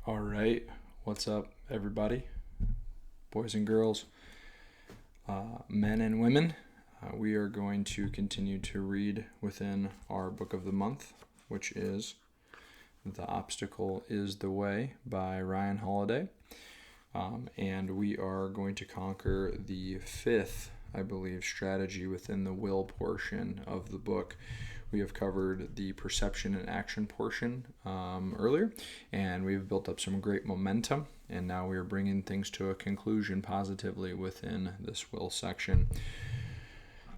All right, what's up, everybody? Boys and girls, men and women. We are going to continue to read within our book of the month, which is The Obstacle is the Way by Ryan Holiday. And we are going to conquer the fifth, I believe, strategy within the will portion of the book. We have covered the perception and action portion earlier, and we've built up some great momentum, and now we are bringing things to a conclusion positively within this will section.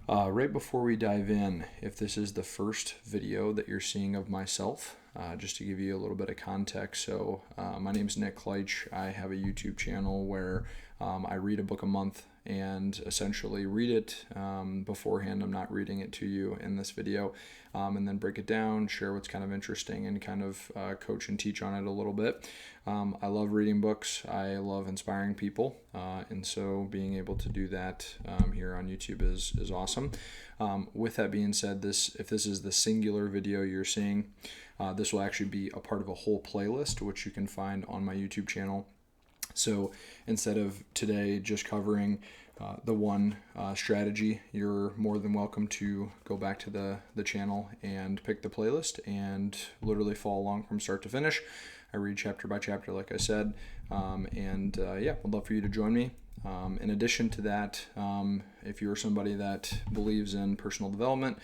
Right before we dive in, if this is the first video that you're seeing of myself, just to give you a little bit of context. So my name is Nick Kleitch. I have a YouTube channel where I read a book a month and essentially read it beforehand. I'm not reading it to you in this video, and then break it down, share what's kind of interesting, and kind of coach and teach on it a little bit. I love reading books. I love inspiring people, and so being able to do that here on YouTube is awesome. With that being said, if this is the singular video you're seeing, this will actually be a part of a whole playlist, which you can find on my YouTube channel. So instead of today just covering the one strategy, you're more than welcome to go back to the channel and pick the playlist and literally follow along from start to finish. I read chapter by chapter, like I said, and would love for you to join me. In addition to that, if you're somebody that believes in personal development,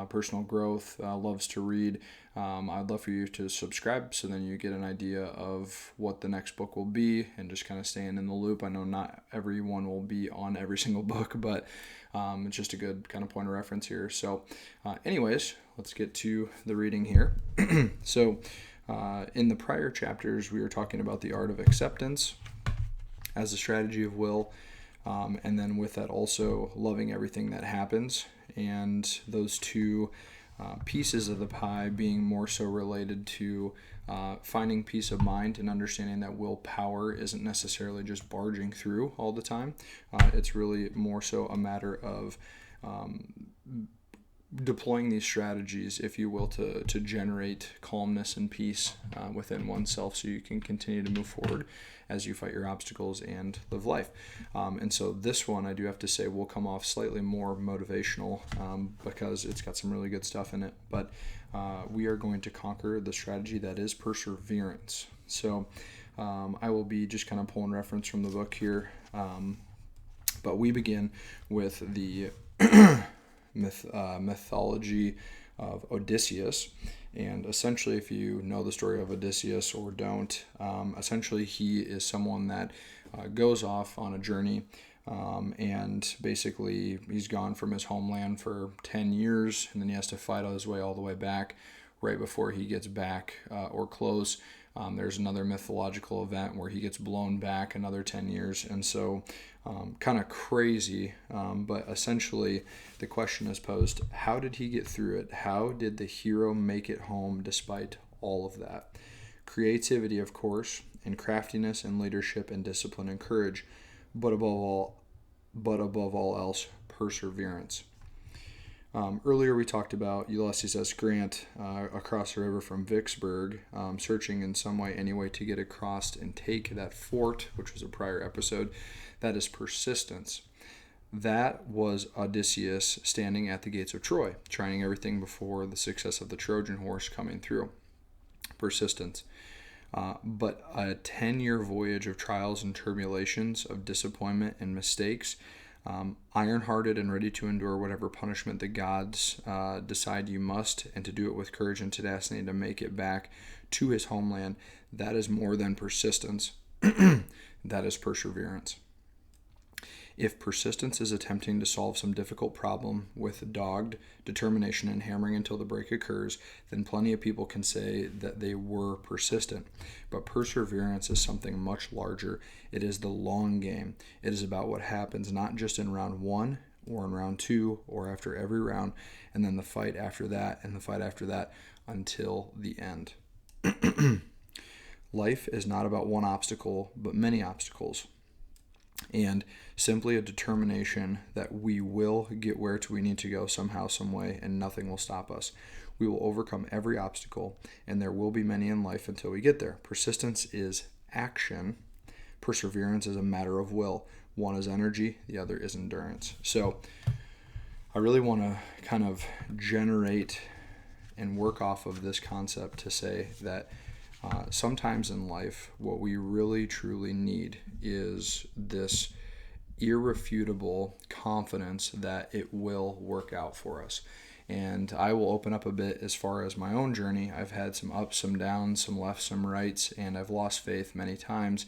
personal growth, loves to read, I'd love for you to subscribe so then you get an idea of what the next book will be and just kind of staying in the loop. I know not everyone will be on every single book, but it's just a good kind of point of reference here. So anyways, let's get to the reading here. So in the prior chapters, we were talking about the art of acceptance as a strategy of will, and then with that also loving everything that happens, and those two pieces of the pie being more so related to finding peace of mind and understanding that willpower isn't necessarily just barging through all the time. It's really more so a matter of deploying these strategies, if you will, to generate calmness and peace within oneself so you can continue to move forward as you fight your obstacles and live life. And so this one, I do have to say, will come off slightly more motivational because it's got some really good stuff in it. But we are going to conquer the strategy that is perseverance. So I will be just kind of pulling reference from the book here. But we begin with the mythology of Odysseus. And essentially, if you know the story of Odysseus or don't, essentially he is someone that goes off on a journey, and basically he's gone from his homeland for 10 years, and then he has to fight his way all the way back. Right before he gets back or close, there's another mythological event where he gets blown back another 10 years. And so kind of crazy, but essentially the question is posed, how did he get through it? How did the hero make it home despite all of that? Creativity, of course, and craftiness and leadership and discipline and courage, but above all else, perseverance. Earlier we talked about Ulysses S. Grant across the river from Vicksburg, searching in some way anyway to get across and take that fort, which was a prior episode. That is persistence. That was Odysseus standing at the gates of Troy, trying everything before the success of the Trojan horse coming through. Persistence. But a 10-year voyage of trials and tribulations, of disappointment and mistakes, iron-hearted and ready to endure whatever punishment the gods decide you must, and to do it with courage and tenacity to make it back to his homeland. That is more than persistence. That is perseverance. If persistence is attempting to solve some difficult problem with dogged determination and hammering until the break occurs, then plenty of people can say that they were persistent. But perseverance is something much larger. It is the long game. It is about what happens not just in round one or in round two or after every round, and then the fight after that and the fight after that until the end. Life is not about one obstacle, but many obstacles. And simply a determination that we will get where we need to go somehow, some way, and nothing will stop us. We will overcome every obstacle, and there will be many in life until we get there. Persistence is action. Perseverance is a matter of will. One is energy, the other is endurance. So I really want to kind of generate and work off of this concept to say that sometimes in life, what we really truly need is this irrefutable confidence that it will work out for us. And I will open up a bit as far as my own journey. I've had some ups, some downs, some lefts, some rights, and I've lost faith many times.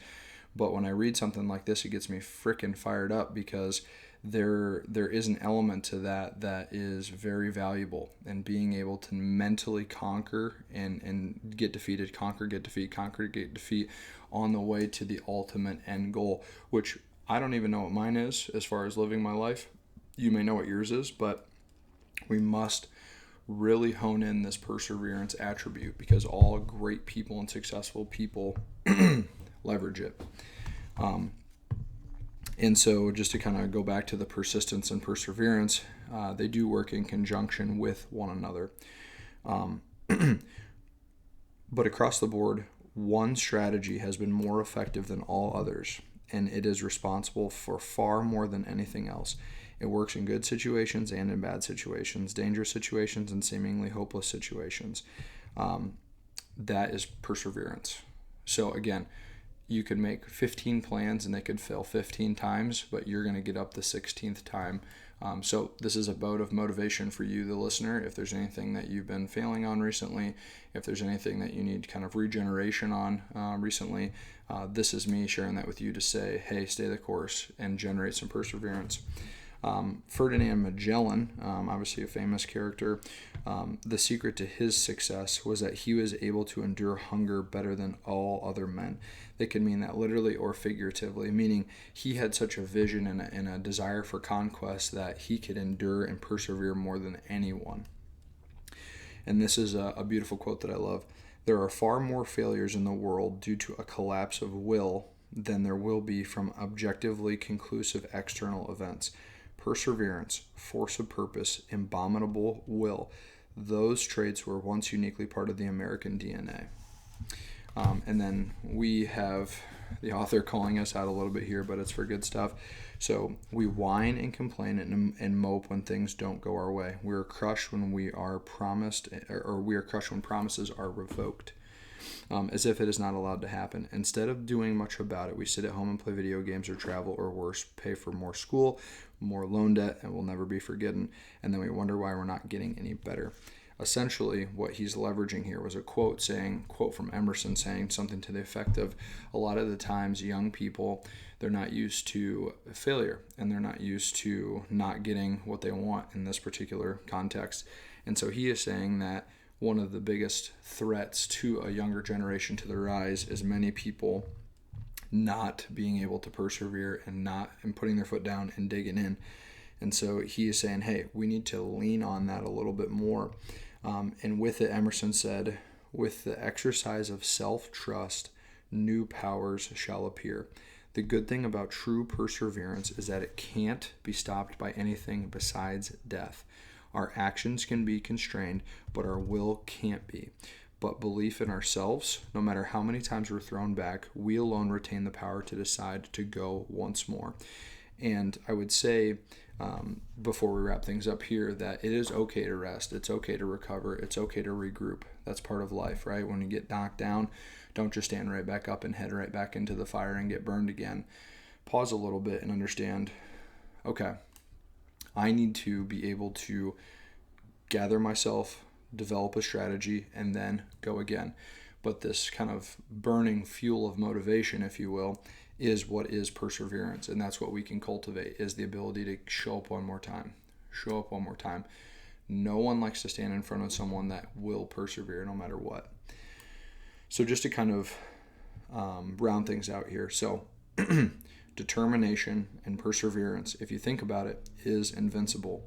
But when I read something like this, it gets me freaking fired up, because there is an element to that is very valuable, and being able to mentally conquer and get defeated, conquer, get defeat on the way to the ultimate end goal, which I don't even know what mine is as far as living my life. You may know what yours is, but we must really hone in this perseverance attribute, because all great people and successful people leverage it. And so just to kind of go back to the persistence and perseverance, they do work in conjunction with one another. But across the board, one strategy has been more effective than all others, and it is responsible for far more than anything else. It works in good situations and in bad situations, dangerous situations and seemingly hopeless situations. That is perseverance. So again, you could make 15 plans and they could fail 15 times, but you're going to get up the 16th time. So this is a boat of motivation for you, the listener. If there's anything that you've been failing on recently, if there's anything that you need kind of regeneration on recently, this is me sharing that with you to say, hey, stay the course and generate some perseverance. Ferdinand Magellan, obviously a famous character, the secret to his success was that he was able to endure hunger better than all other men. They could mean that literally or figuratively, meaning he had such a vision and a desire for conquest that he could endure and persevere more than anyone. And this is a beautiful quote that I love. There are far more failures in the world due to a collapse of will than there will be from objectively conclusive external events. Perseverance, force of purpose, indomitable will, those traits were once uniquely part of the American DNA. And then we have the author calling us out a little bit here, but it's for good stuff. So we whine and complain and mope when things don't go our way. We are crushed when we are promised, or we are crushed when promises are revoked, as if it is not allowed to happen. Instead of doing much about it, we sit at home and play video games or travel, or worse, pay for more school, more loan debt, and will never be forgiven. And then we wonder why we're not getting any better. Essentially, what he's leveraging here was a quote from Emerson saying something to the effect of, a lot of the times young people, they're not used to failure, and they're not used to not getting what they want in this particular context. And so he is saying that one of the biggest threats to a younger generation to the rise is many people not being able to persevere and putting their foot down and digging in. And so he is saying, hey, we need to lean on that a little bit more. And with it, Emerson said, with the exercise of self-trust, new powers shall appear. The good thing about true perseverance is that it can't be stopped by anything besides death. Our actions can be constrained, but our will can't be. But belief in ourselves, no matter how many times we're thrown back, we alone retain the power to decide to go once more. And I would say, before we wrap things up here, that it is okay to rest. It's okay to recover. It's okay to regroup. That's part of life, right? When you get knocked down, don't just stand right back up and head right back into the fire and get burned again. Pause a little bit and understand, okay, I need to be able to gather myself, develop a strategy, and then go again. But this kind of burning fuel of motivation, if you will, is what is perseverance. And that's what we can cultivate, is the ability to show up one more time. Show up one more time. No one likes to stand in front of someone that will persevere no matter what. So just to kind of round things out here. So determination and perseverance, if you think about it, is invincible.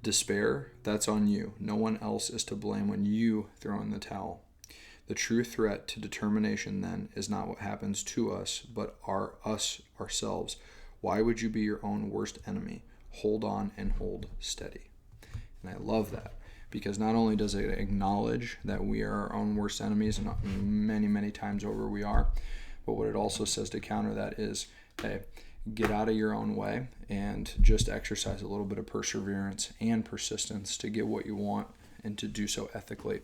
Despair, that's on you. No one else is to blame when you throw in the towel. The true threat to determination, then, is not what happens to us, but us ourselves. Why would you be your own worst enemy? Hold on and hold steady. And I love that, because not only does it acknowledge that we are our own worst enemies, and many, many times over we are, but what it also says to counter that is, hey, get out of your own way and just exercise a little bit of perseverance and persistence to get what you want and to do so ethically.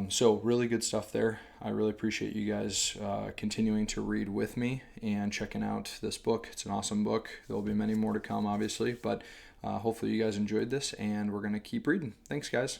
So really good stuff there. I really appreciate you guys continuing to read with me and checking out this book. It's an awesome book. There'll be many more to come, obviously, but hopefully you guys enjoyed this, and we're going to keep reading. Thanks, guys.